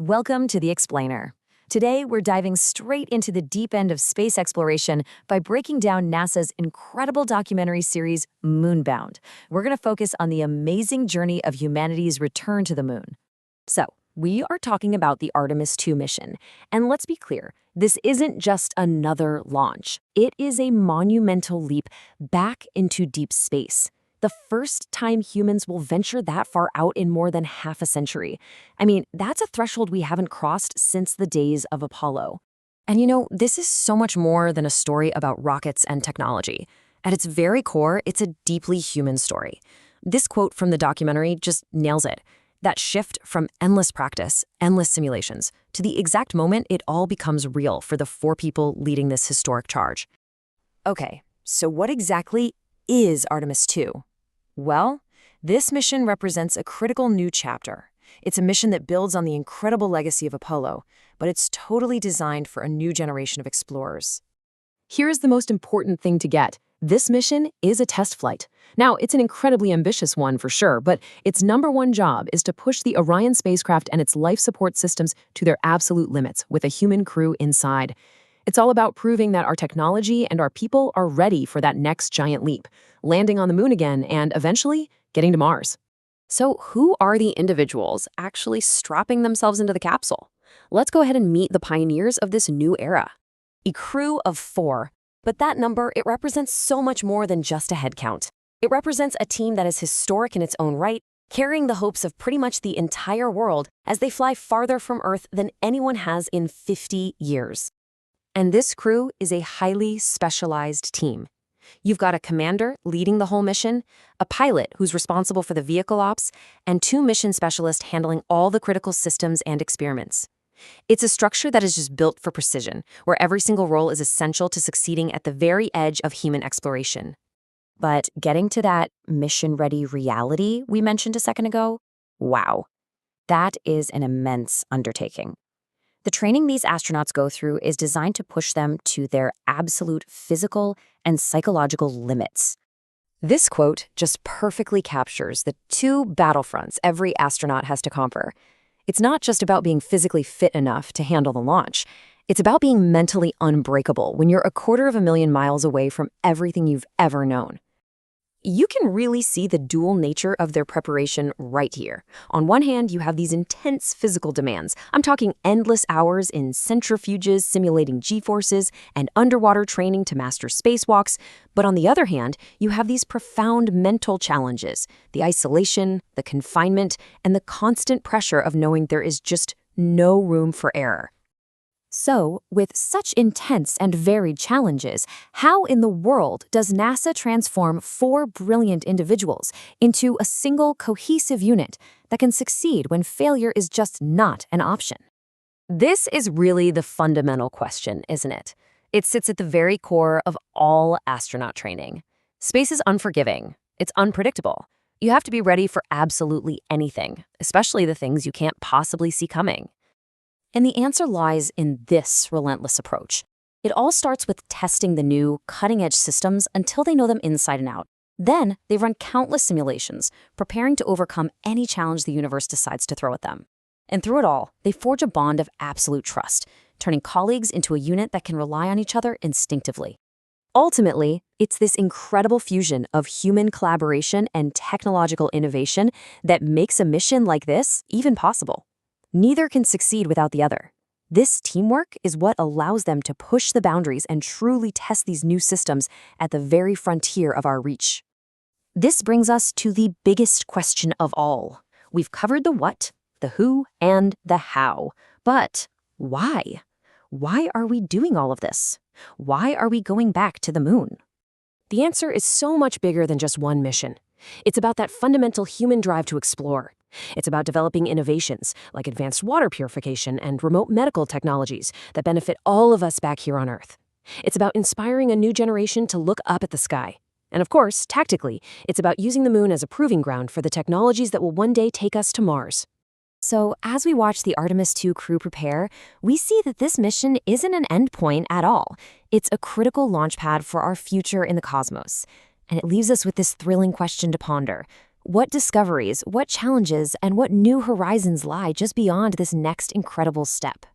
Welcome to The Explainer. Today, we're diving straight into the deep end of space exploration by breaking down NASA's incredible documentary series, Moonbound. We're going to focus on the amazing journey of humanity's return to the moon. So, we are talking about the Artemis II mission. And let's be clear, this isn't just another launch. It is a monumental leap back into deep space. The first time humans will venture that far out in more than half a century. I mean, that's a threshold we haven't crossed since the days of Apollo. And this is so much more than a story about rockets and technology. At its very core, it's a deeply human story. This quote from the documentary just nails it. That shift from endless practice, endless simulations, to the exact moment it all becomes real for the four people leading this historic charge. Okay, so what exactly is Artemis II? Well, this mission represents a critical new chapter. It's a mission that builds on the incredible legacy of Apollo, but it's totally designed for a new generation of explorers. Here's the most important thing to get. This mission is a test flight. Now, it's an incredibly ambitious one for sure, but its number one job is to push the Orion spacecraft and its life support systems to their absolute limits with a human crew inside. It's all about proving that our technology and our people are ready for that next giant leap, landing on the moon again and eventually getting to Mars. So who are the individuals actually strapping themselves into the capsule? Let's go ahead and meet the pioneers of this new era. A crew of 4, but that number, it represents so much more than just a head count. It represents a team that is historic in its own right, carrying the hopes of pretty much the entire world as they fly farther from Earth than anyone has in 50 years. And this crew is a highly specialized team. You've got a commander leading the whole mission, a pilot who's responsible for the vehicle ops, and 2 mission specialists handling all the critical systems and experiments. It's a structure that is just built for precision, where every single role is essential to succeeding at the very edge of human exploration. But getting to that mission-ready reality we mentioned a second ago, wow, that is an immense undertaking. The training these astronauts go through is designed to push them to their absolute physical and psychological limits. This quote just perfectly captures the 2 battlefronts every astronaut has to conquer. It's not just about being physically fit enough to handle the launch. It's about being mentally unbreakable when you're 250,000 miles away from everything you've ever known. You can really see the dual nature of their preparation right here. On one hand, you have these intense physical demands. I'm talking endless hours in centrifuges simulating G-forces and underwater training to master spacewalks. But on the other hand, you have these profound mental challenges, the isolation, the confinement, and the constant pressure of knowing there is just no room for error. So, with such intense and varied challenges, how in the world does NASA transform 4 brilliant individuals into a single cohesive unit that can succeed when failure is just not an option? This is really the fundamental question, isn't it? It sits at the very core of all astronaut training. Space is unforgiving. It's unpredictable. You have to be ready for absolutely anything, especially the things you can't possibly see coming. And the answer lies in this relentless approach. It all starts with testing the new, cutting-edge systems until they know them inside and out. Then, they run countless simulations, preparing to overcome any challenge the universe decides to throw at them. And through it all, they forge a bond of absolute trust, turning colleagues into a unit that can rely on each other instinctively. Ultimately, it's this incredible fusion of human collaboration and technological innovation that makes a mission like this even possible. Neither can succeed without the other. This teamwork is what allows them to push the boundaries and truly test these new systems at the very frontier of our reach. This brings us to the biggest question of all. We've covered the what, the who, and the how. But why? Why are we doing all of this? Why are we going back to the moon? The answer is so much bigger than just one mission. It's about that fundamental human drive to explore. It's about developing innovations like advanced water purification and remote medical technologies that benefit all of us back here on Earth. It's about inspiring a new generation to look up at the sky. And of course, tactically, it's about using the moon as a proving ground for the technologies that will one day take us to Mars. So as we watch the Artemis II crew prepare, we see that this mission isn't an endpoint at all. It's a critical launchpad for our future in the cosmos. And it leaves us with this thrilling question to ponder. What discoveries, what challenges, and what new horizons lie just beyond this next incredible step?